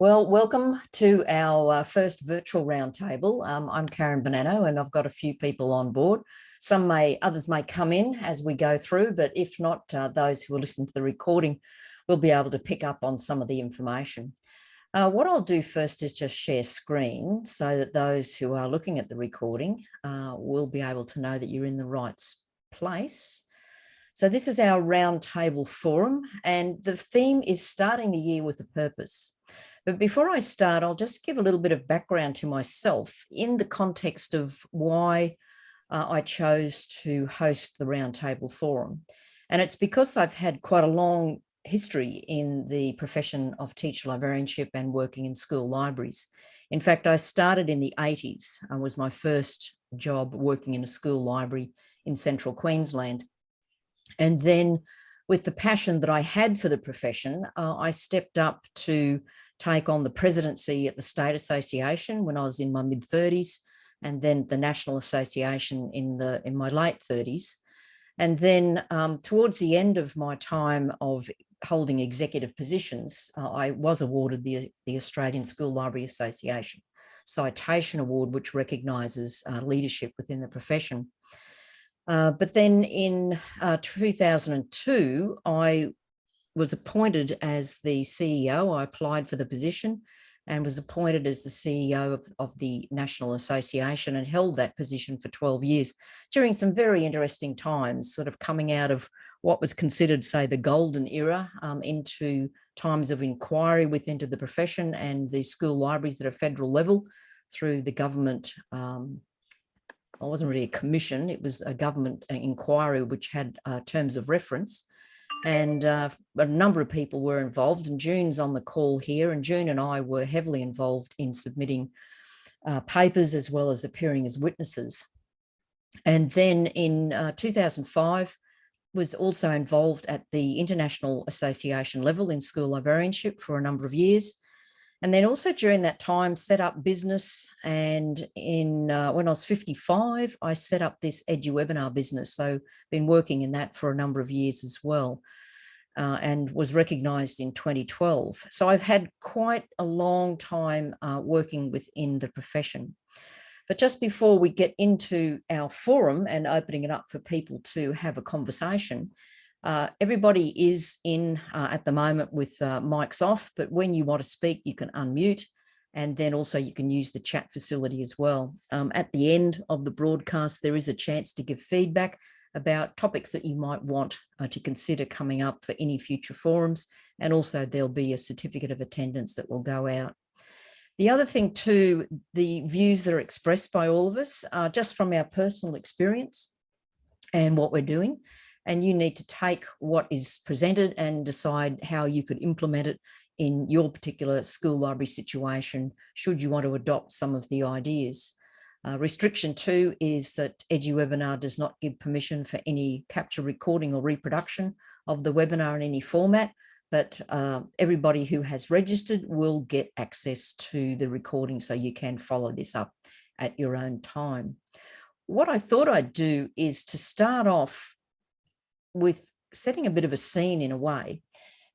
Well, welcome to our first virtual roundtable. I'm Karen Bonanno, and I've got a few people on board. Others may come in as we go through, but if not, those who are listening to the recording will be able to pick up on some of the information. What I'll do first is just share screen so that those who are looking at the recording will be able to know that you're in the right place. So this is our roundtable forum, and the theme is starting the year with a purpose. But before I start, I'll just give a little bit of background to myself in the context of why I chose to host the Roundtable Forum. And it's because I've had quite a long history in the profession of teacher librarianship and working in school libraries. In fact, I started in the 80s. It was my first job working in a school library in central Queensland. And then with the passion that I had for the profession, I stepped up to take on the presidency at the State Association when I was in my mid-30s, and then the National Association in my late 30s. And then towards the end of my time of holding executive positions, I was awarded the Australian School Library Association Citation Award, which recognises leadership within the profession. But then in 2002, I was appointed as the CEO. I applied for the position and was appointed as the CEO of the National Association and held that position for 12 years during some very interesting times, sort of coming out of what was considered, say, the golden era into times of inquiry within the profession and the school libraries at a federal level through the government. It wasn't really a commission, it was a government inquiry which had terms of reference. And a number of people were involved, and June's on the call here, and June and I were heavily involved in submitting papers as well as appearing as witnesses. And then in 2005, was also involved at the International Association level in school librarianship for a number of years. And then also during that time set up business, and when I was 55, I set up this Eduwebinar business. So been working in that for a number of years as well, and was recognised in 2012. So I've had quite a long time working within the profession. But just before we get into our forum and opening it up for people to have a conversation, everybody is in at the moment with mics off, but when you want to speak, you can unmute, and then also you can use the chat facility as well. At the end of the broadcast, there is a chance to give feedback about topics that you might want to consider coming up for any future forums, and also there'll be a certificate of attendance that will go out. The other thing too, the views that are expressed by all of us are just from our personal experience and what we're doing. And you need to take what is presented and decide how you could implement it in your particular school library situation, should you want to adopt some of the ideas. Restriction 2 is that Eduwebinar does not give permission for any capture, recording or reproduction of the webinar in any format, but everybody who has registered will get access to the recording, so you can follow this up at your own time. What I thought I'd do is to start off with setting a bit of a scene in a way.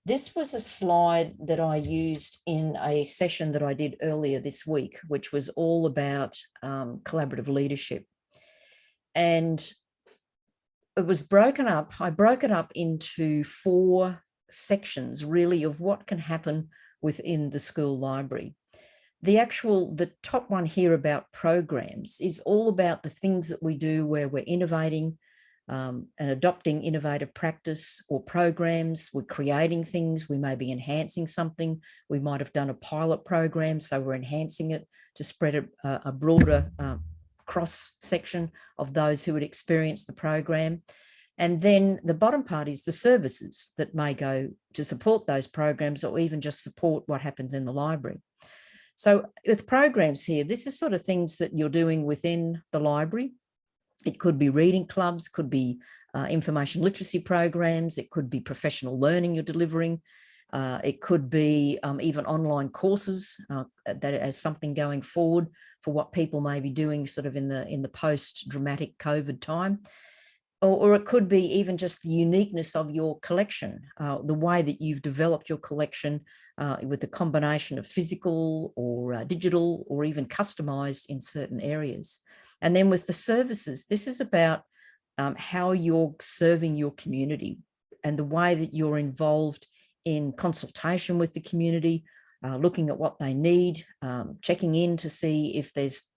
This was a slide that I used in a session that I did earlier this week, which was all about collaborative leadership. And it was broken up. I broke it up into 4 sections, really, of what can happen within the school library. The top one here about programs is all about the things that we do where we're innovating, and adopting innovative practice or programs. We're creating things, we may be enhancing something. We might have done a pilot program, so we're enhancing it to spread a broader cross section of those who would experience the program. And then the bottom part is the services that may go to support those programs, or even just support what happens in the library. So with programs here, this is sort of things that you're doing within the library. It could be reading clubs, could be information literacy programs, it could be professional learning you're delivering, it could be even online courses that as something going forward for what people may be doing sort of in the post-dramatic COVID time. or it could be even just the uniqueness of your collection, the way that you've developed your collection with a combination of physical or digital or even customized in certain areas. And then with the services, this is about how you're serving your community and the way that you're involved in consultation with the community, looking at what they need, checking in to see if there's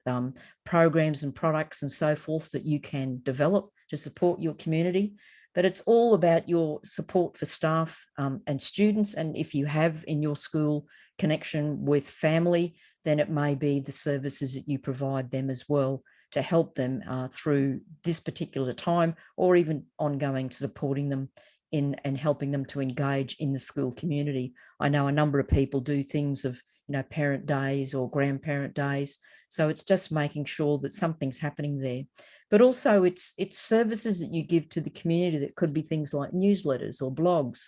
programs and products and so forth that you can develop to support your community. But it's all about your support for staff and students. And if you have in your school connection with family, then it may be the services that you provide them as well to help them through this particular time, or even ongoing supporting them in and helping them to engage in the school community. I know a number of people do things of, parent days or grandparent days. So it's just making sure that something's happening there. But also it's services that you give to the community that could be things like newsletters or blogs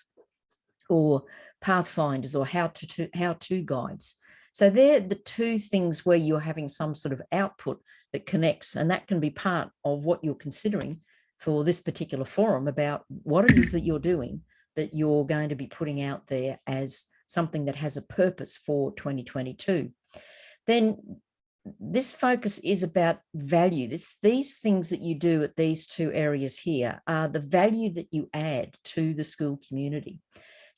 or pathfinders or how-to guides. So they're the two things where you're having some sort of output that connects, and that can be part of what you're considering for this particular forum about what it is that you're doing that you're going to be putting out there as something that has a purpose for 2022. Then this focus is about value. These things that you do at these two areas here are the value that you add to the school community.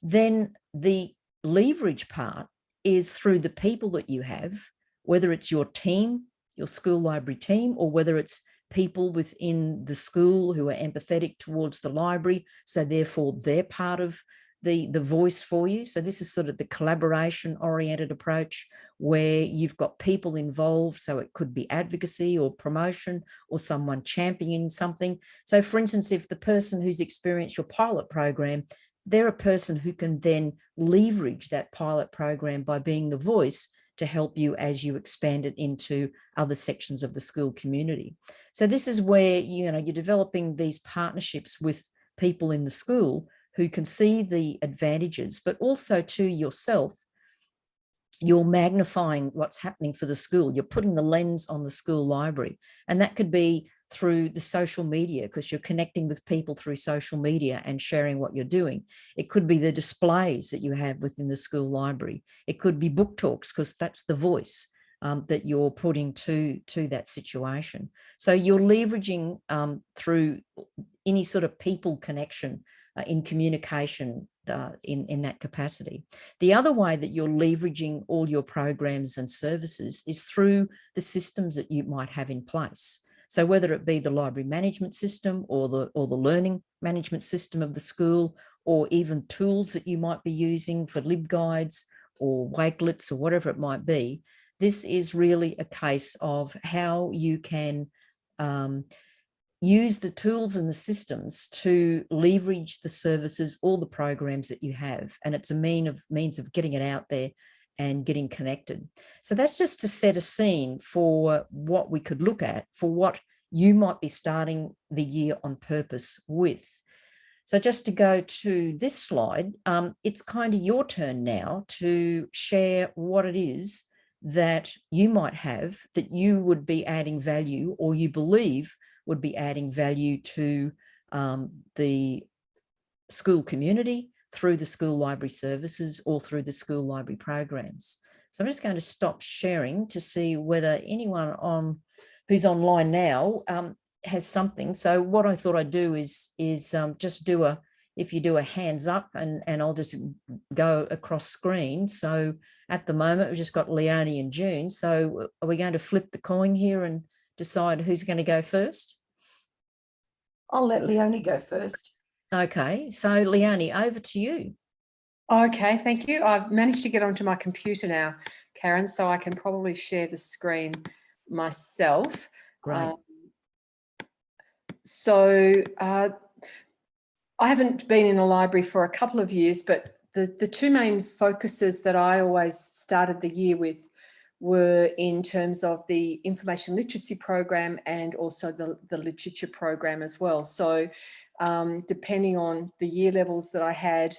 Then the leverage part is through the people that you have, whether it's your team, your school library team, or whether it's people within the school who are empathetic towards the library. So therefore they're part of the voice for you. So this is sort of the collaboration oriented approach where you've got people involved. So it could be advocacy or promotion or someone championing something. So for instance, if the person who's experienced your pilot program, they're a person who can then leverage that pilot program by being the voice to help you as you expand it into other sections of the school community. So this is where, you're developing these partnerships with people in the school who can see the advantages, but also to yourself, you're magnifying what's happening for the school. You're putting the lens on the school library. And that could be through the social media, because you're connecting with people through social media and sharing what you're doing. It could be the displays that you have within the school library. It could be book talks, because that's the voice that you're putting to that situation. So you're leveraging through any sort of people connection in communication in that capacity. The other way that you're leveraging all your programs and services is through the systems that you might have in place. So whether it be the library management system or the learning management system of the school, or even tools that you might be using for LibGuides or Wakelets or whatever it might be, this is really a case of how you can use the tools and the systems to leverage the services, all the programs that you have. And it's a means of getting it out there and getting connected. So that's just to set a scene for what we could look at for what you might be starting the year on purpose with. So just to go to this slide, it's kind of your turn now to share what it is that you might have that you would be adding value, or you believe would be adding value to the school community through the school library services or through the school library programs. So I'm just going to stop sharing to see whether anyone who's online now has something. So what I thought I'd do is just do if you do a hands up, and I'll just go across screen. So at the moment, we've just got Leonie and June. So are we going to flip the coin here and decide who's going to go first? I'll let Leonie go first. Okay, so Leonie, over to you. Okay, thank you. I've managed to get onto my computer now, Karen, so I can probably share the screen myself. Great. I haven't been in a library for a couple of years, but the two main focuses that I always started the year with were in terms of the information literacy program and also the literature program as well. So depending on the year levels that I had,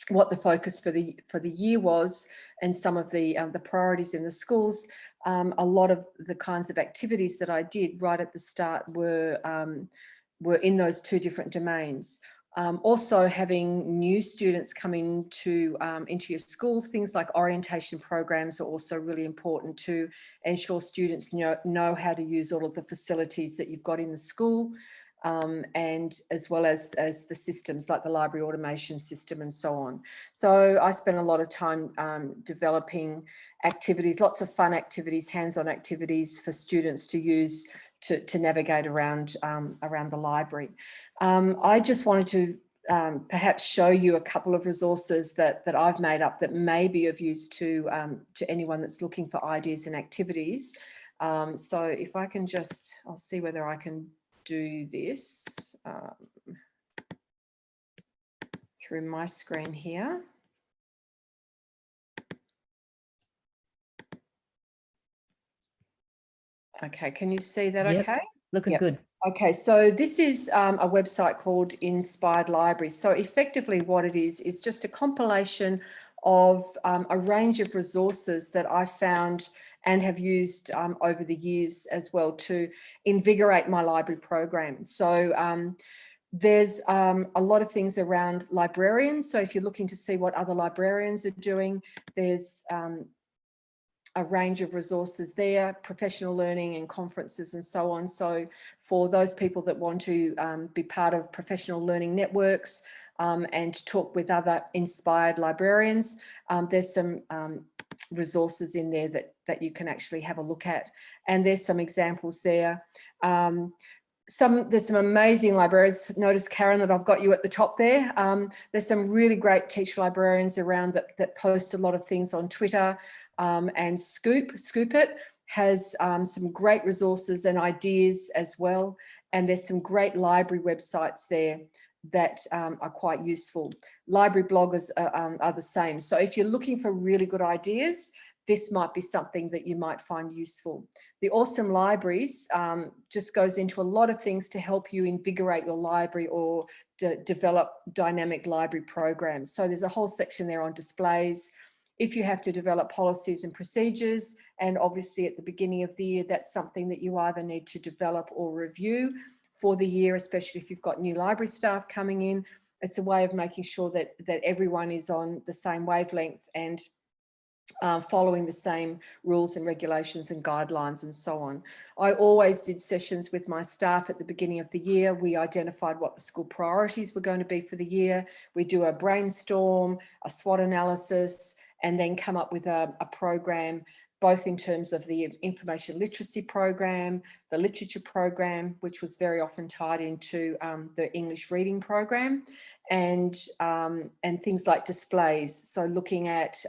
what the focus for the year was, and some of the priorities in the schools, a lot of the kinds of activities that I did right at the start were were in those two different domains. Also having new students come into your school, things like orientation programs are also really important to ensure students know how to use all of the facilities that you've got in the school, and as well as the systems like the library automation system and so on. So I spent a lot of time developing activities, lots of fun activities, hands-on activities for students to use to navigate around the library. I just wanted to perhaps show you a couple of resources that I've made up that may be of use to anyone that's looking for ideas and activities. So if I can just, I'll see whether I can do this through my screen here. Okay, can you see that? Yep, okay? looking good. Okay, so this is a website called Inspired Library. So effectively what it is just a compilation of a range of resources that I found and have used over the years as well to invigorate my library program. So there's a lot of things around librarians. So if you're looking to see what other librarians are doing, there's a range of resources there, professional learning and conferences and so on. So for those people that want to be part of professional learning networks and talk with other inspired librarians, there's some resources in there that you can actually have a look at. And there's some examples there. There's some amazing librarians. Notice, Karen, that I've got you at the top there. There's some really great teacher librarians around that post a lot of things on Twitter, and Scoop It has some great resources and ideas as well. And there's some great library websites there that are quite useful. Library bloggers are the same. So if you're looking for really good ideas, this might be something that you might find useful. The Awesome Libraries just goes into a lot of things to help you invigorate your library or develop dynamic library programs. So there's a whole section there on displays. If you have to develop policies and procedures, and obviously at the beginning of the year, that's something that you either need to develop or review for the year, especially if you've got new library staff coming in. It's a way of making sure that everyone is on the same wavelength and following the same rules and regulations and guidelines and so on. I always did sessions with my staff at the beginning of the year. We identified what the school priorities were going to be for the year. We do a brainstorm, a SWOT analysis, and then come up with a program, both in terms of the information literacy program, the literature program, which was very often tied into the English reading program, and things like displays. So looking at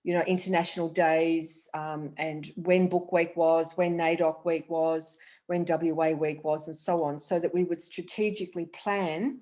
international days, and when Book Week was, when NAIDOC Week was, when WA Week was, and so on, so that we would strategically plan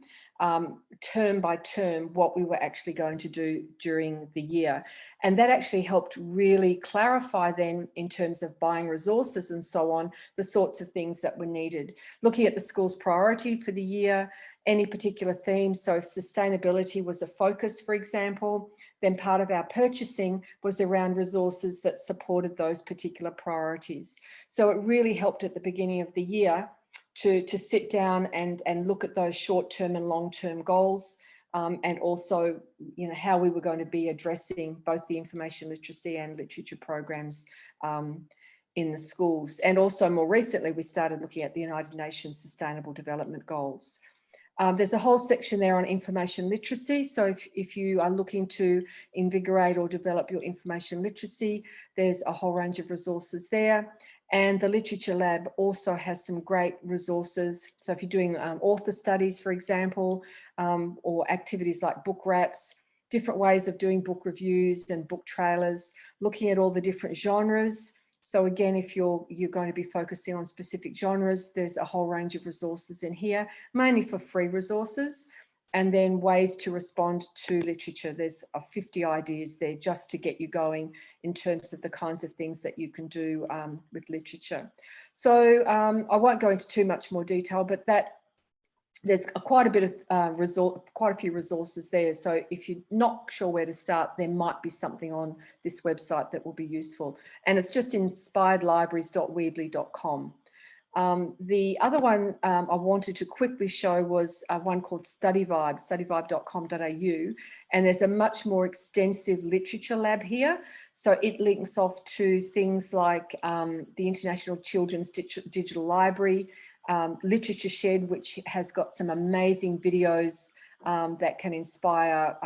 term by term what we were actually going to do during the year. And that actually helped really clarify then, in terms of buying resources and so on, the sorts of things that were needed. Looking at the school's priority for the year, any particular theme. So if sustainability was a focus, for example, then part of our purchasing was around resources that supported those particular priorities. So it really helped at the beginning of the year to sit down and look at those short-term and long-term goals, and also how we were going to be addressing both the information literacy and literature programs in the schools. And also more recently, we started looking at the United Nations Sustainable Development Goals. There's a whole section there on information literacy. So if you are looking to invigorate or develop your information literacy, there's a whole range of resources there. And the Literature Lab also has some great resources. So if you're doing author studies, for example, or activities like book wraps, different ways of doing book reviews and book trailers, looking at all the different genres. So again, if you're going to be focusing on specific genres, there's a whole range of resources in here, mainly for free resources, and then ways to respond to literature. There's 50 ideas there just to get you going in terms of the kinds of things that you can do with literature. So I won't go into too much more detail, but there's quite a bit of quite a few resources there. So if you're not sure where to start, there might be something on this website that will be useful. And it's just inspiredlibraries.weebly.com. The other one I wanted to quickly show was one called Studyvibe, studyvibe.com.au, and there's a much more extensive literature lab here. So it links off to things like the International Children's Digital Library, Literature Shed, which has got some amazing videos that can inspire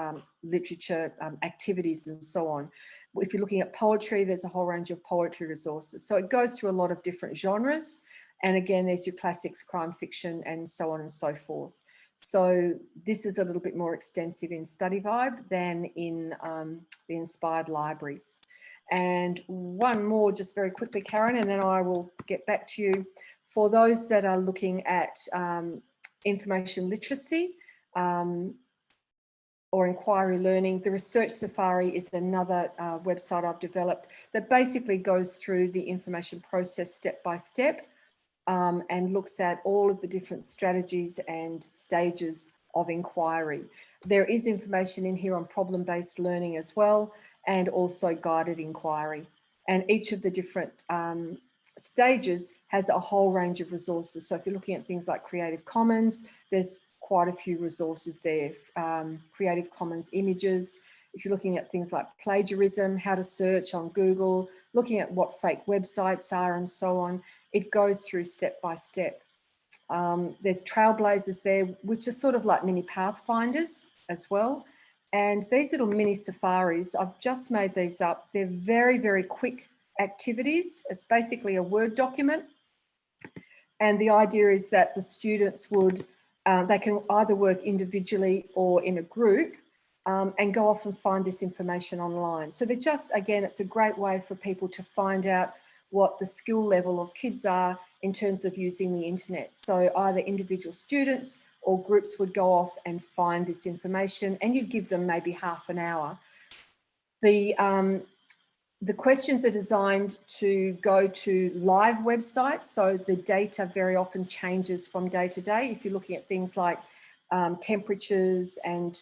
literature activities and so on. If you're looking at poetry, there's a whole range of poetry resources. So it goes through a lot of different genres. And again, there's your classics, crime fiction, and so on and so forth. So this is a little bit more extensive in Studyvibe than in the inspired libraries. And one more just very quickly, Karen, and then I will get back to you. For those that are looking at information literacy, or inquiry learning, the Research Safari is another website I've developed that basically goes through the information process step by step and looks at all of the different strategies and stages of inquiry. There is information in here on problem-based learning as well, and also guided inquiry. And each of the different stages has a whole range of resources. So if you're looking at things like Creative Commons, there's quite a few resources there. Creative Commons images. If you're looking at things like plagiarism, how to search on Google, looking at what fake websites are and so on, it goes through step by step. There's Trailblazers there, which are sort of like mini pathfinders as well. And these little mini safaris, I've just made these up. They're very, very quick activities. It's basically a Word document. And the idea is that the students would, they can either work individually or in a group and go off and find this information online. So they're just, again, it's a great way for people to find out what the skill level of kids are in terms of using the internet. So either individual students or groups would go off and find this information, and you'd give them maybe half an hour. The questions are designed to go to live websites, so the data very often changes from day to day. If you're looking at things like temperatures and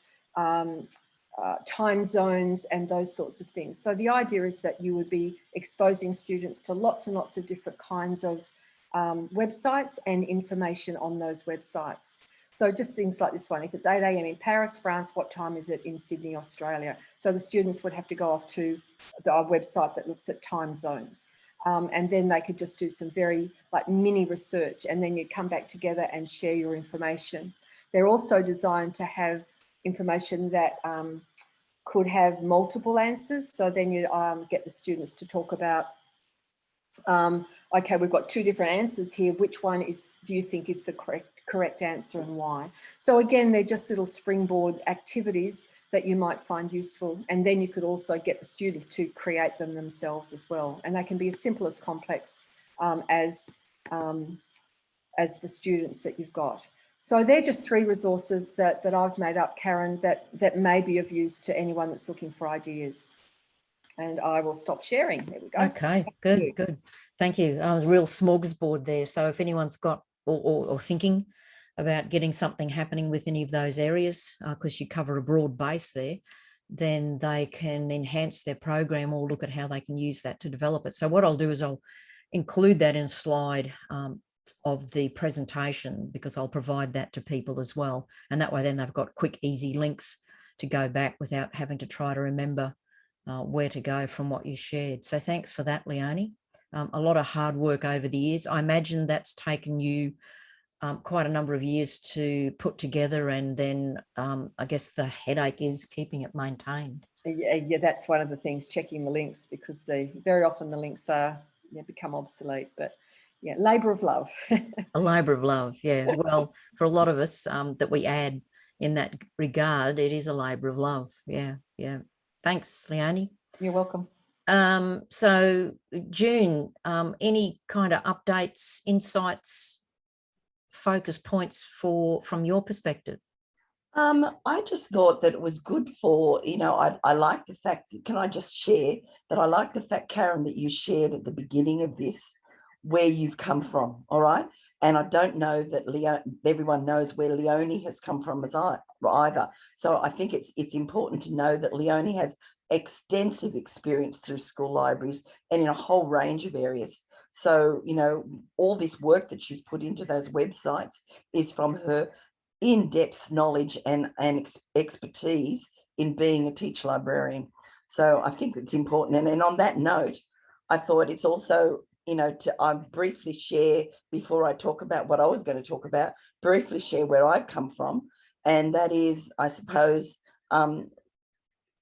time zones and those sorts of things. So the idea is that you would be exposing students to lots and lots of different kinds of websites and information on those websites. So just things like this one, if it's 8 a.m. in Paris, France, what time is it in Sydney, Australia? So the students would have to go off to our website that looks at time zones. And then they could just do some very like mini research, and then you'd come back together and share your information. They're also designed to have information that could have multiple answers. So then you get the students to talk about, okay, we've got two different answers here. Which one do you think is the correct answer and why? So again, they're just little springboard activities that you might find useful. And then you could also get the students to create them themselves as well. And they can be as simple as complex as the students that you've got. So they're just three resources that I've made up, Karen, that may be of use to anyone that's looking for ideas. And I will stop sharing. There we go. Okay, good, good. Thank you. I was a real smorgasbord there. So if anyone's got or thinking about getting something happening with any of those areas, because you cover a broad base there, then they can enhance their program or look at how they can use that to develop it. So what I'll do is I'll include that in a slide of the presentation, because I'll provide that to people as well. And that way then they've got quick, easy links to go back without having to try to remember where to go from what you shared. So thanks for that, Leonie. A lot of hard work over the years. I imagine that's taken you quite a number of years to put together, and then I guess the headache is keeping it maintained. Yeah, that's one of the things, checking the links, because very often the links become obsolete. But yeah, labour of love. A labour of love, yeah. Well, for a lot of us that we add in that regard, it is a labour of love. Yeah, yeah. Thanks, Leonie. You're welcome. So June, any kind of updates, insights, focus points from your perspective? I just thought that it was good for, I like the fact, can I just share that I like the fact, Karen, that you shared at the beginning of this where you've come from, all right? And I don't know that everyone knows where Leonie has come from either. So I think it's important to know that Leonie has extensive experience through school libraries and in a whole range of areas. So, you know, all this work that she's put into those websites is from her in-depth knowledge and expertise in being a teacher librarian. So I think it's important. And on that note, I thought it's also, you know, I briefly share, before I talk about what I was going to talk about, briefly share where I've come from. And that is, I suppose, in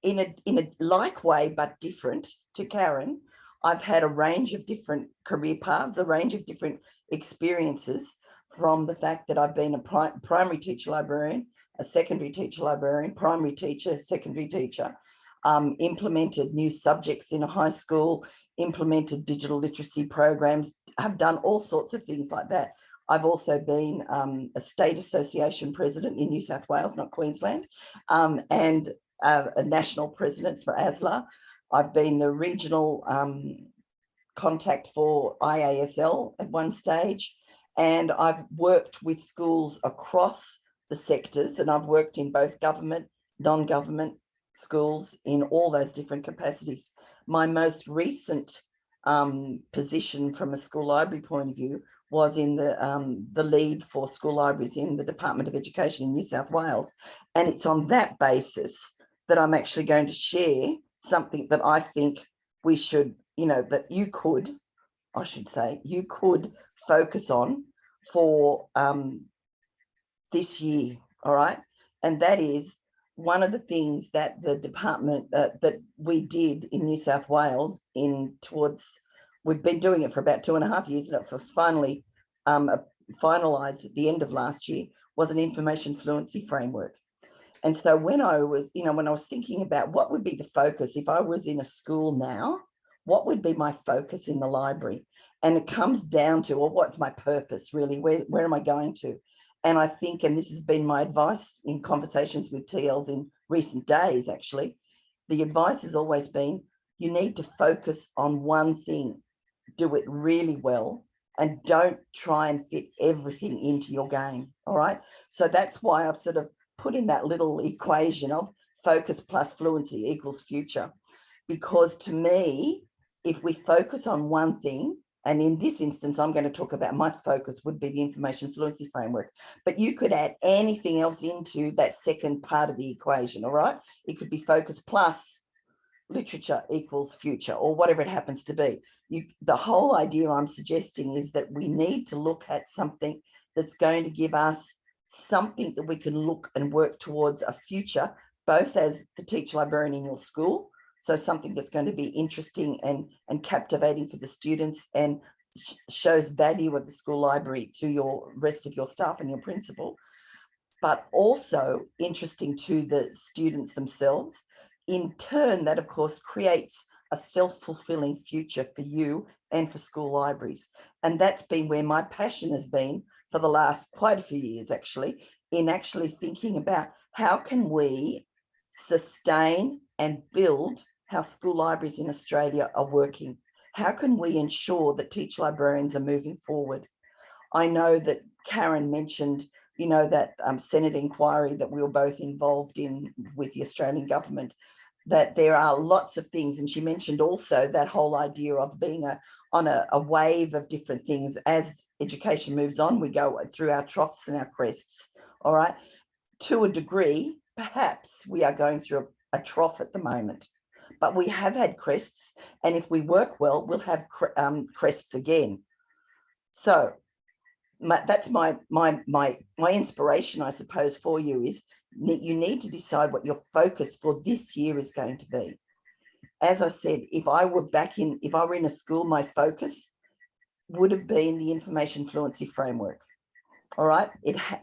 a like way, but different to Karen, I've had a range of different career paths, a range of different experiences, from the fact that I've been a primary teacher librarian, a secondary teacher librarian, primary teacher, secondary teacher, implemented new subjects in a high school, implemented digital literacy programs, have done all sorts of things like that. I've also been a state association president in New South Wales, not Queensland, and a national president for ASLA. I've been the regional contact for IASL at one stage, and I've worked with schools across the sectors, and I've worked in both government, non-government schools in all those different capacities. My most recent position from a school library point of view was in the lead for school libraries in the Department of Education in New South Wales. And it's on that basis that I'm actually going to share something that I think we should, you know, that you could, I should say, you could focus on for this year, all right? And that is one of the things that the department, that we did in New South Wales we've been doing it for about 2.5 years, and it was finally finalised at the end of last year, was an information fluency framework. And so when I was, you know, when I was thinking about what would be the focus, if I was in a school now, what would be my focus in the library? And it comes down to, well, what's my purpose really? Where am I going to? And I think, and this has been my advice in conversations with TLs in recent days, actually, the advice has always been, you need to focus on one thing, do it really well, and don't try and fit everything into your game, all right? So that's why I've sort of put in that little equation of focus plus fluency equals future. Because to me, if we focus on one thing, and in this instance, I'm going to talk about my focus would be the information fluency framework, but you could add anything else into that second part of the equation, all right? It could be focus plus literature equals future, or whatever it happens to be. The whole idea I'm suggesting is that we need to look at something that's going to give us something that we can look and work towards a future, both as the teacher librarian in your school, so something that's going to be interesting and captivating for the students and shows value of the school library to your rest of your staff and your principal, but also interesting to the students themselves. In turn, that of course creates a self-fulfilling future for you and for school libraries. And that's been where my passion has been for the last quite a few years, actually, in actually thinking about how can we sustain and build how school libraries in Australia are working. How can we ensure that teacher librarians are moving forward? I know that Karen mentioned, you know, that Senate inquiry that we were both involved in with the Australian government, that there are lots of things. And she mentioned also that whole idea of being on a wave of different things. As education moves on, we go through our troughs and our crests, all right? To a degree, perhaps we are going through a trough at the moment, but we have had crests, and if we work well, we'll have crests again. So that's my inspiration, I suppose, for you is you need to decide what your focus for this year is going to be. As I said, if I were in a school, my focus would have been the information fluency framework. All right.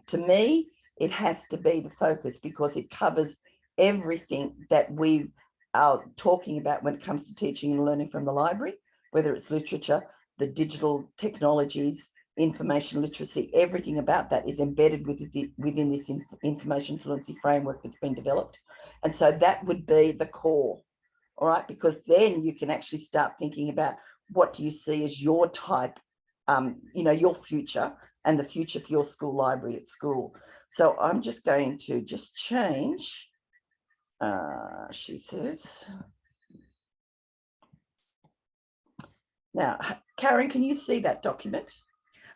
To me, it has to be the focus because it covers everything that we are talking about when it comes to teaching and learning from the library, whether it's literature, the digital technologies, information literacy, everything about that is embedded within this information fluency framework that's been developed. And so that would be the core, all right? Because then you can actually start thinking about what do you see as your type, you know, your future and the future for your school library at school. So I'm just going to change, she says. Now, Karen, can you see that document?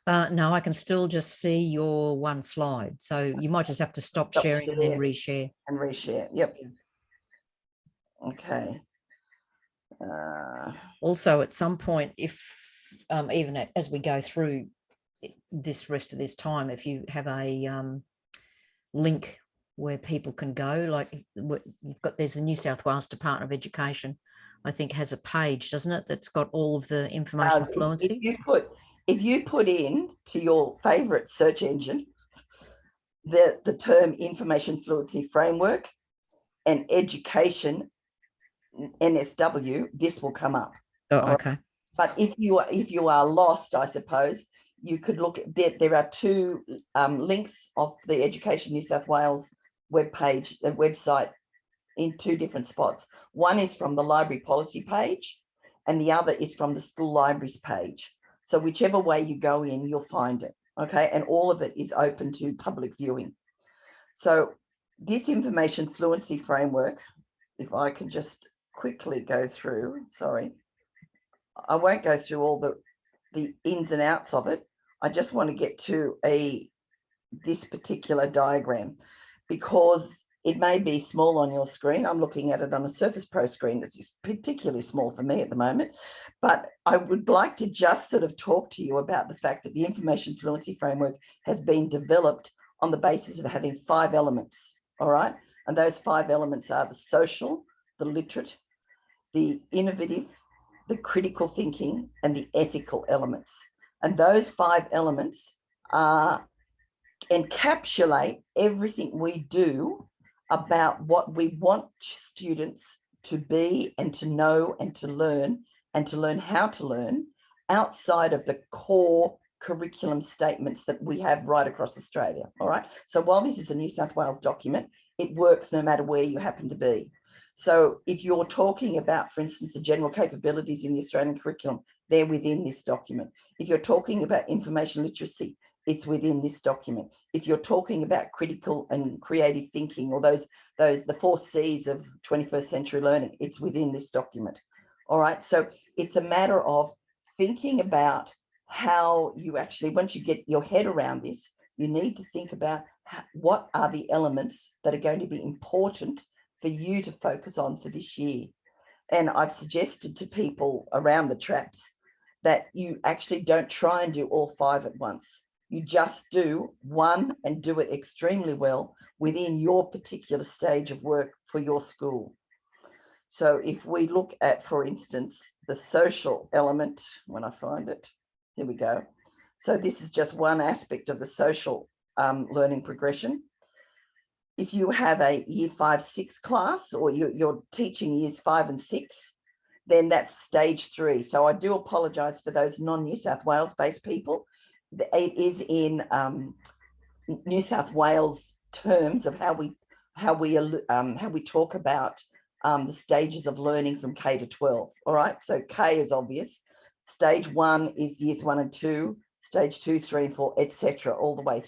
No, I can still just see your one slide. So you might just have to stop sharing and then reshare. And reshare, yep. Okay. Also, at some point, if even as we go through this rest of this time, if you have a link where people can go, like you've got, there's the New South Wales Department of Education, I think has a page, doesn't it, that's got all of the information fluency. If you put in to your favorite search engine the term information fluency framework and education NSW, this will come up. Oh, okay. But if you are lost, I suppose you could look at there are two links of the Education New South Wales website in two different spots. One is from the library policy page and the other is from the school libraries page. So whichever way you go in, you'll find it. Okay. And all of it is open to public viewing. So this information fluency framework, if I can just quickly go through, sorry, I won't go through all the ins and outs of it. I just want to get to this particular diagram because it may be small on your screen. I'm looking at it on a Surface Pro screen. It's particularly small for me at the moment, but I would like to just sort of talk to you about the fact that the information fluency framework has been developed on the basis of having 5 elements, all right? And those 5 elements are the social, the literate, the innovative, the critical thinking, and the ethical elements. And those 5 elements encapsulate everything we do about what we want students to be and to know and to learn how to learn outside of the core curriculum statements that we have right across Australia. All right. So while this is a New South Wales document, it works no matter where you happen to be. So if you're talking about, for instance, the general capabilities in the Australian curriculum, they're within this document. If you're talking about information literacy, it's within this document. If you're talking about critical and creative thinking, or the 4 C's of 21st century learning, it's within this document. All right. So it's a matter of thinking about how you actually, once you get your head around this, you need to think about what are the elements that are going to be important for you to focus on for this year. And I've suggested to people around the traps that you actually don't try and do all 5 at once. You just do one and do it extremely well within your particular stage of work for your school. So if we look at, for instance, the social element, when I find it, here we go. So this is just one aspect of the social learning progression. If you have a year 5-6 class, or you're teaching years 5 and 6, then that's stage 3. So I do apologize for those non-New South Wales based people. It is in New South Wales terms of how we talk about the stages of learning from K to 12. All right. So K is obvious. Stage 1 is years 1 and 2. Stage 2, 3, and 4, etc. All the way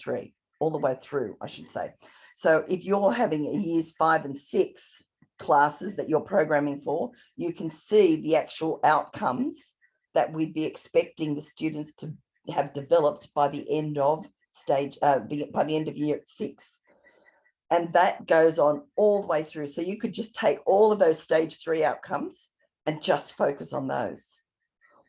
through, I should say. So if you're having years 5 and 6 classes that you're programming for, you can see the actual outcomes that we'd be expecting the students to have developed by the end of by the end of year 6. And that goes on all the way through. So you could just take all of those stage 3 outcomes and just focus on those.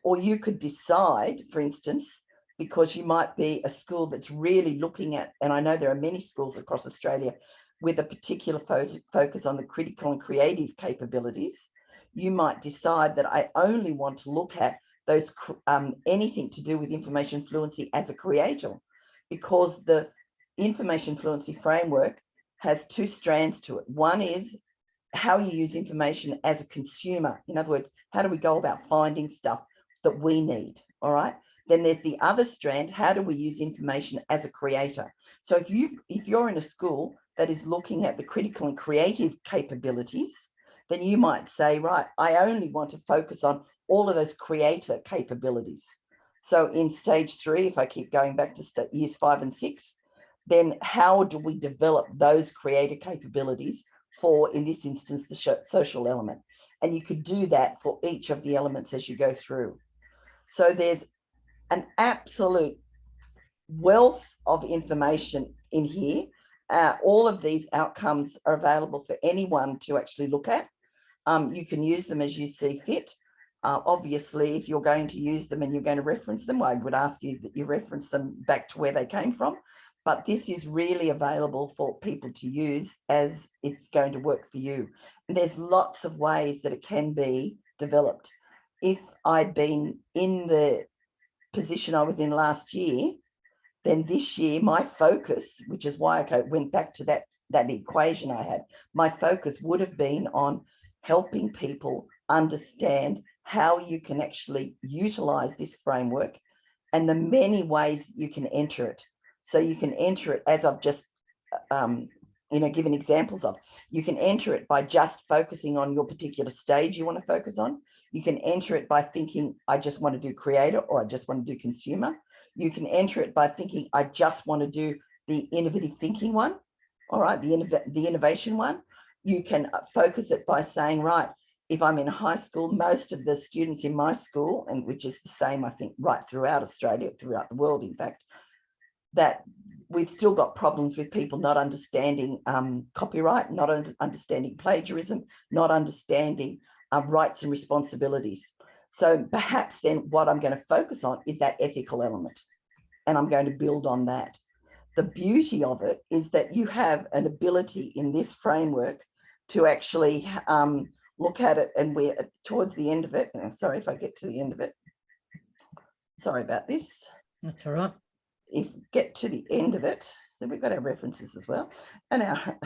Or you could decide, for instance, because you might be a school that's really looking at, and I know there are many schools across Australia with a particular focus on the critical and creative capabilities, you might decide that I only want to look at those anything to do with information fluency as a creator, because the information fluency framework has 2 strands to it. One is how you use information as a consumer. In other words, how do we go about finding stuff that we need? All right. Then there's the other strand. How do we use information as a creator? So if you're in a school that is looking at the critical and creative capabilities, then you might say, right, I only want to focus on all of those creator capabilities. So in stage 3, if I keep going back to years 5 and 6, then how do we develop those creator capabilities for, in this instance, the social element? And you could do that for each of the elements as you go through. So there's an absolute wealth of information in here. All of these outcomes are available for anyone to actually look at. You can use them as you see fit. Obviously, if you're going to use them and you're going to reference them, I would ask you that you reference them back to where they came from. But this is really available for people to use as it's going to work for you. And there's lots of ways that it can be developed. If I'd been in the position I was in last year, then this year my focus, which is why I went back to that equation I had, my focus would have been on helping people understand how you can actually utilize this framework and the many ways you can enter it. So you can enter it, as I've just given examples of. You can enter it by just focusing on your particular stage you want to focus on. You can enter it by thinking, I just want to do creator, or I just want to do consumer. You can enter it by thinking, I just want to do the innovative thinking one, all right, the innovation one. You can focus it by saying, right, if I'm in high school, most of the students in my school, and which is the same, I think, right throughout Australia, throughout the world, in fact, that we've still got problems with people not understanding copyright, not understanding plagiarism, not understanding rights and responsibilities. So perhaps then what I'm going to focus on is that ethical element, and I'm going to build on that. The beauty of it is that you have an ability in this framework to actually look at it, and we're towards the end of it. Sorry if I get to the end of it. Sorry about this. That's all right. If get to the end of it, so we've got our references as well and our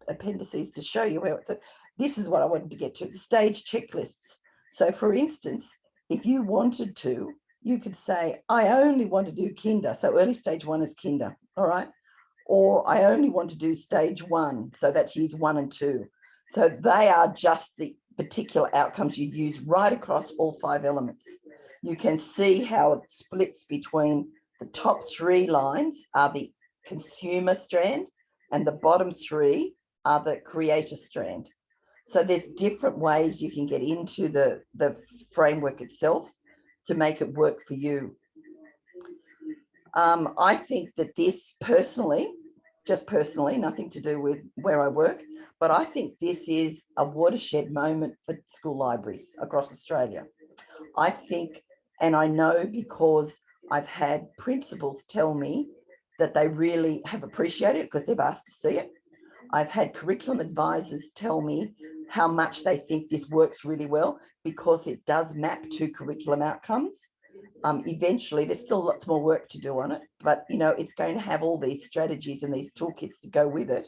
appendices to show you where it's at. This is what I wanted to get to, the stage checklists. So for instance, if you wanted to, you could say, I only want to do kinder. So early stage 1 is kinder, all right? Or I only want to do stage 1. So that's years 1 and 2. So they are just the particular outcomes you'd use right across all 5 elements. You can see how it splits between the top 3 lines are the consumer strand and the bottom 3 are the creator strand. So there's different ways you can get into the framework itself to make it work for you. I think that this personally, just personally, nothing to do with where I work, but I think this is a watershed moment for school libraries across Australia. I think, and I know because I've had principals tell me that they really have appreciated it because they've asked to see it. I've had curriculum advisors tell me how much they think this works really well because it does map to curriculum outcomes. Eventually, there's still lots more work to do on it, but it's going to have all these strategies and these toolkits to go with it.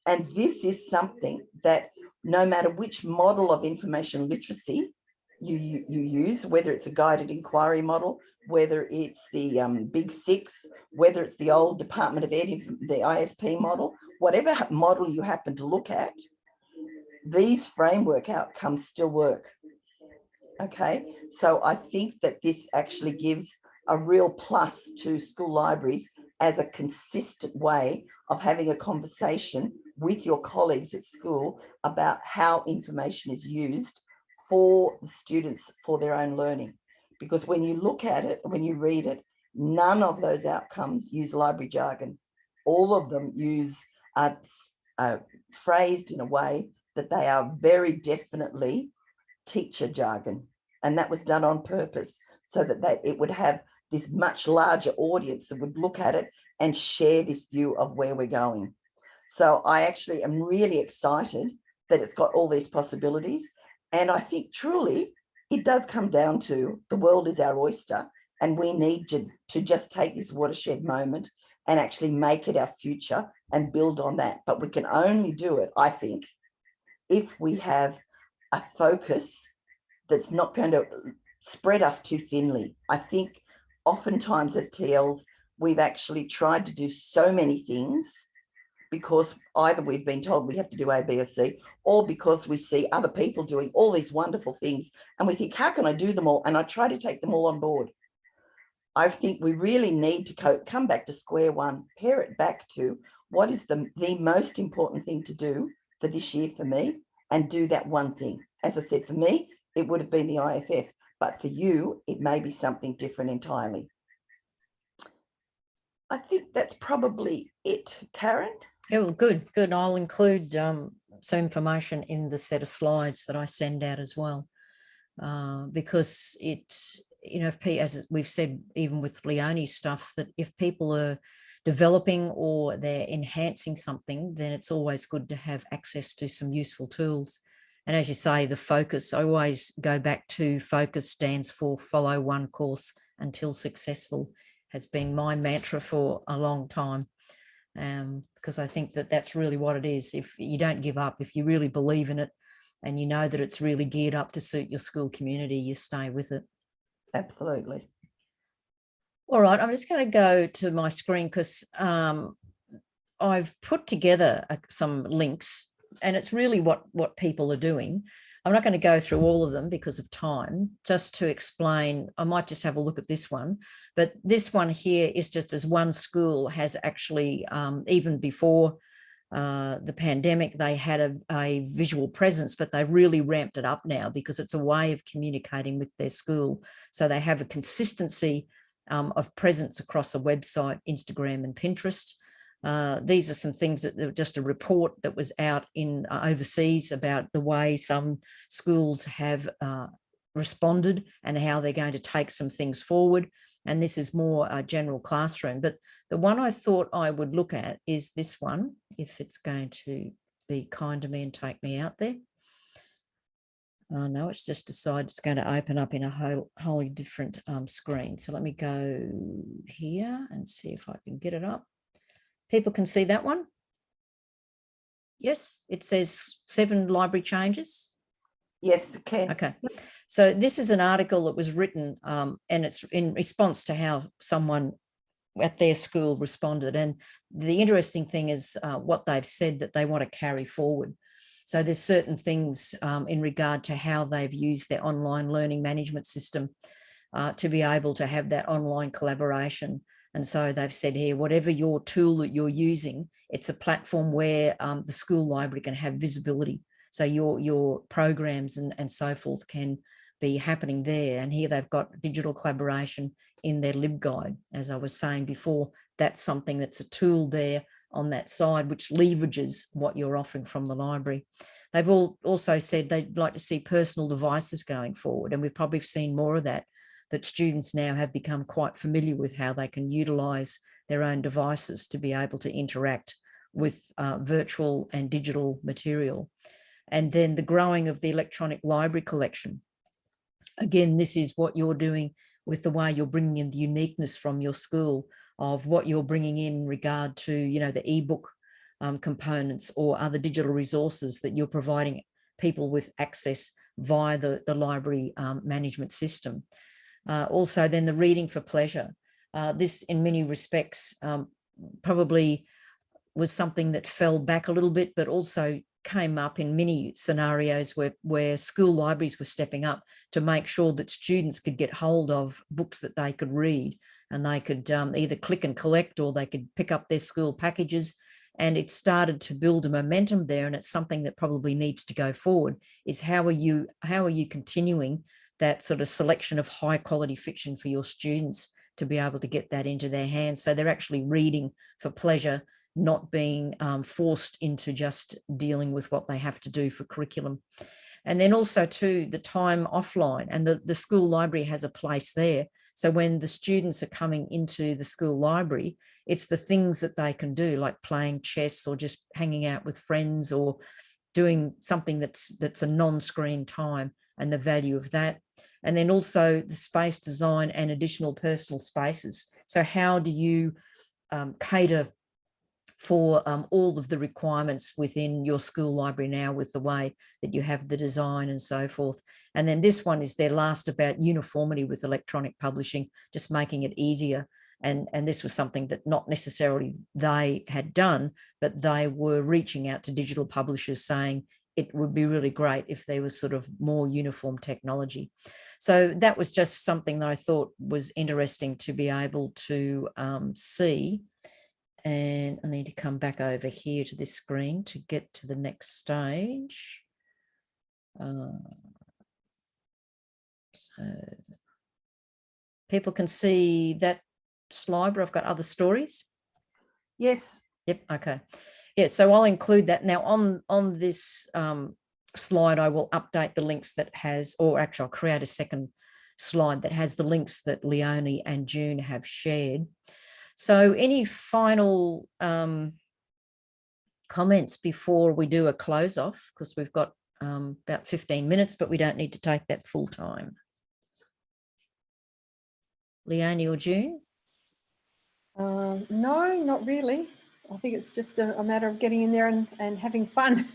And this is something that no matter which model of information literacy you use, whether it's a guided inquiry model, whether it's the Big 6, whether it's the old Department of Ed, the ISP model, whatever model you happen to look at, these framework outcomes still work. Okay, so I think that this actually gives a real plus to school libraries as a consistent way of having a conversation with your colleagues at school about how information is used for the students for their own learning. Because when you look at it, when you read it, none of those outcomes use library jargon. All of them use phrased in a way that they are very definitely teacher jargon. And that was done on purpose so that it would have this much larger audience that would look at it and share this view of where we're going. So I actually am really excited that it's got all these possibilities. And I think truly it does come down to the world is our oyster, and we need to just take this watershed moment and actually make it our future and build on that. But we can only do it, I think, if we have a focus that's not going to spread us too thinly. I think oftentimes as TLs, we've actually tried to do so many things because either we've been told we have to do A, B, or C, or because we see other people doing all these wonderful things and we think, how can I do them all? And I try to take them all on board. I think we really need to come back to square one, pare it back to what is the most important thing to do for this year for me, and do that one thing. As I said, for me, it would have been the IFF, but for you, it may be something different entirely. I think that's probably it, Karen. Yeah, well, good. I'll include some information in the set of slides that I send out as well, because it, as we've said, even with Leonie's stuff, that if people are developing or they're enhancing something, then it's always good to have access to some useful tools. And as you say, the focus, I always go back to focus stands for follow one course until successful, has been my mantra for a long time. Because I think that that's really what it is. If you don't give up, if you really believe in it and you know that it's really geared up to suit your school community, you stay with it. Absolutely. All right, I'm just going to go to my screen because I've put together some links, and it's really what people are doing. I'm not going to go through all of them because of time. Just to explain, I might just have a look at this one, but this one here is just as one school has actually, even before the pandemic, they had a visual presence, but they really ramped it up now because it's a way of communicating with their school. So they have a consistency of presence across a website, Instagram and Pinterest. These are some things that just a report that was out in overseas about the way some schools have responded and how they're going to take some things forward. And this is more a general classroom. But the one I thought I would look at is this one, if it's going to be kind to me and take me out there. Oh, no, it's just decided it's going to open up in a wholly different screen. So let me go here and see if I can get it up. People can see that one? Yes, it says 7 library changes. Yes, okay. Okay, so this is an article that was written and it's in response to how someone at their school responded. And the interesting thing is what they've said that they want to carry forward. So there's certain things in regard to how they've used their online learning management system to be able to have that online collaboration. And so they've said here, whatever your tool that you're using, it's a platform where the school library can have visibility. So your programs and so forth can be happening there. And here they've got digital collaboration in their LibGuide. As I was saying before, that's something that's a tool there on that side, which leverages what you're offering from the library. They've also said they'd like to see personal devices going forward. And we've probably seen more of that students now have become quite familiar with how they can utilize their own devices to be able to interact with virtual and digital material. And then the growing of the electronic library collection. Again, this is what you're doing with the way you're bringing in the uniqueness from your school of what you're bringing in regard to, the ebook components or other digital resources that you're providing people with access via the library management system. Also, then the reading for pleasure. This, in many respects, probably was something that fell back a little bit, but also came up in many scenarios where school libraries were stepping up to make sure that students could get hold of books that they could read, and they could either click and collect or they could pick up their school packages. And it started to build a momentum there, and it's something that probably needs to go forward, is how are you continuing that sort of selection of high quality fiction for your students to be able to get that into their hands, so they're actually reading for pleasure, not being forced into just dealing with what they have to do for curriculum. And then also too, the time offline, and the school library has a place there. So when the students are coming into the school library, it's the things that they can do, like playing chess or just hanging out with friends or doing something that's a non-screen time, and the value of that. And then also the space design and additional personal spaces. So how do you cater for all of the requirements within your school library now with the way that you have the design and so forth. And then this one is their last about uniformity with electronic publishing, just making it easier. And this was something that not necessarily they had done, but they were reaching out to digital publishers saying it would be really great if there was sort of more uniform technology. So that was just something that I thought was interesting to be able to see. And I need to come back over here to this screen to get to the next stage. So people can see that slide where I've got other stories. Yes. Yep. Okay. Yeah. So I'll include that now on this slide. I will update the links that has, or actually I'll create a second slide that has the links that Leonie and June have shared. So any final comments before we do a close off, because we've got about 15 minutes, but we don't need to take that full time. Leonie or June? No, not really. I think it's just a matter of getting in there and having fun.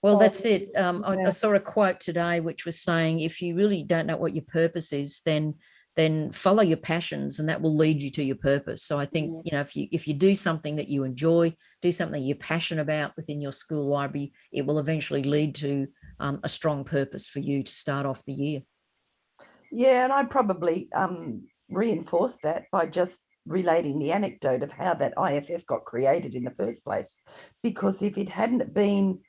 Well, that's it. I saw a quote today which was saying, if you really don't know what your purpose is, then follow your passions, and that will lead you to your purpose. So I think, you know, if you do something that you enjoy, do something you're passionate about within your school library, it will eventually lead to a strong purpose for you to start off the year. Yeah, and I'd probably reinforce that by just relating the anecdote of how that IFF got created in the first place. Because if it hadn't been,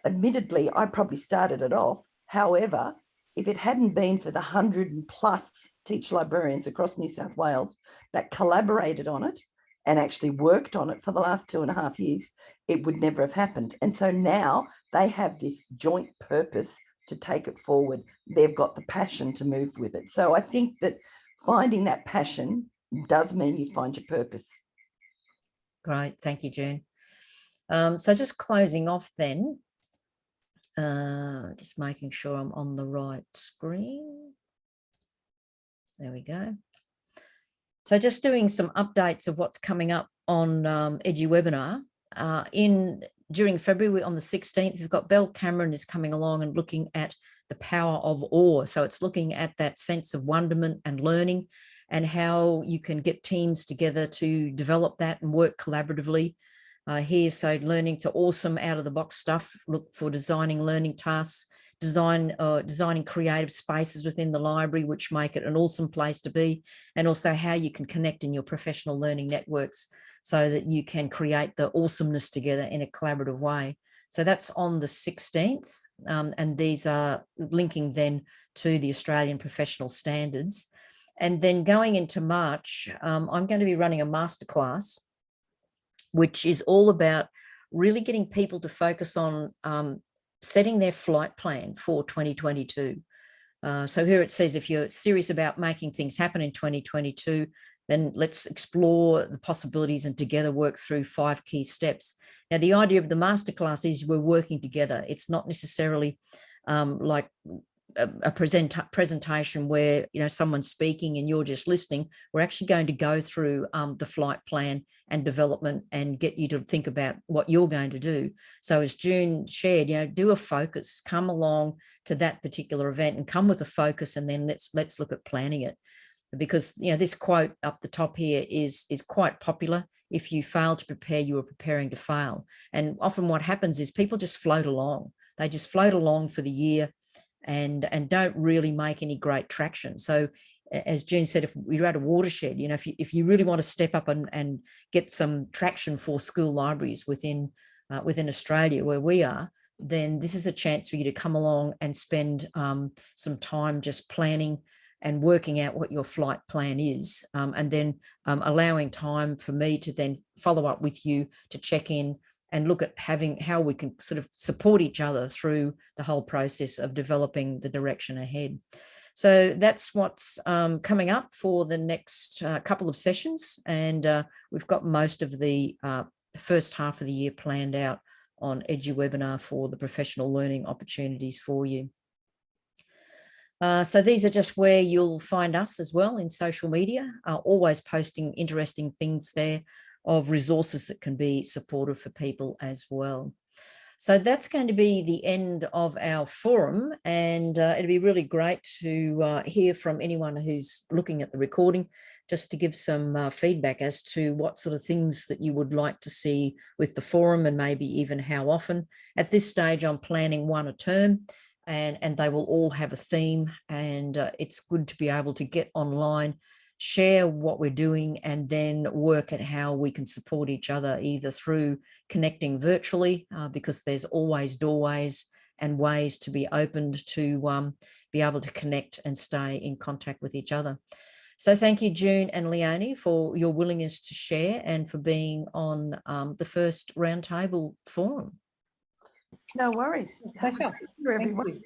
admittedly, I probably started it off. However, if it hadn't been for the 100+ teacher librarians across New South Wales that collaborated on it and actually worked on it for the last 2.5 years, it would never have happened. And so now they have this joint purpose to take it forward. They've got the passion to move with it. So I think that finding that passion does mean you find your purpose. Great. Thank you, June. So just closing off then, just making sure I'm on the right screen. There we go. So just doing some updates of what's coming up on Eduwebinar. During February on the 16th, we've got Belle Cameron is coming along and looking at the power of awe. So it's looking at that sense of wonderment and learning and how you can get teams together to develop that and work collaboratively here. So learning to awesome out of the box stuff, look for designing learning tasks, designing creative spaces within the library, which make it an awesome place to be, and also how you can connect in your professional learning networks so that you can create the awesomeness together in a collaborative way. So that's on the 16th, and these are linking then to the Australian professional standards. And then going into March, I'm going to be running a masterclass, which is all about really getting people to focus on setting their flight plan for 2022. So here it says, if you're serious about making things happen in 2022, then let's explore the possibilities and together work through 5 key steps. Now, the idea of the masterclass is we're working together. It's not necessarily like a presentation where, you know, someone's speaking and you're just listening. We're actually going to go through the flight plan and development and get you to think about what you're going to do. So as June shared, you know, do a focus, come along to that particular event and come with a focus, and then let's look at planning it. Because, you know, this quote up the top here is quite popular. If you fail to prepare, you are preparing to fail. And often what happens is people just float along. They just float along for the year and don't really make any great traction. So as June said, if we're at a watershed, you know, if you really want to step up and get some traction for school libraries within Australia where we are, then this is a chance for you to come along and spend some time just planning and working out what your flight plan is, and then allowing time for me to then follow up with you to check in and look at how we can sort of support each other through the whole process of developing the direction ahead. So that's what's coming up for the next couple of sessions. And we've got most of the first half of the year planned out on Eduwebinar for the professional learning opportunities for you. So these are just where you'll find us as well in social media, always posting interesting things there of resources that can be supportive for people as well. So that's going to be the end of our forum, and it'd be really great to hear from anyone who's looking at the recording, just to give some feedback as to what sort of things that you would like to see with the forum, and maybe even how often. At this stage, I'm planning one a term, and they will all have a theme, and it's good to be able to get online, share what we're doing, and then work at how we can support each other, either through connecting virtually, because there's always doorways and ways to be opened to be able to connect and stay in contact with each other. So thank you, June and Leonie, for your willingness to share and for being on the first Roundtable forum. No worries. Pleasure. Everyone. Thank you.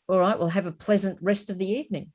All right, well, have a pleasant rest of the evening.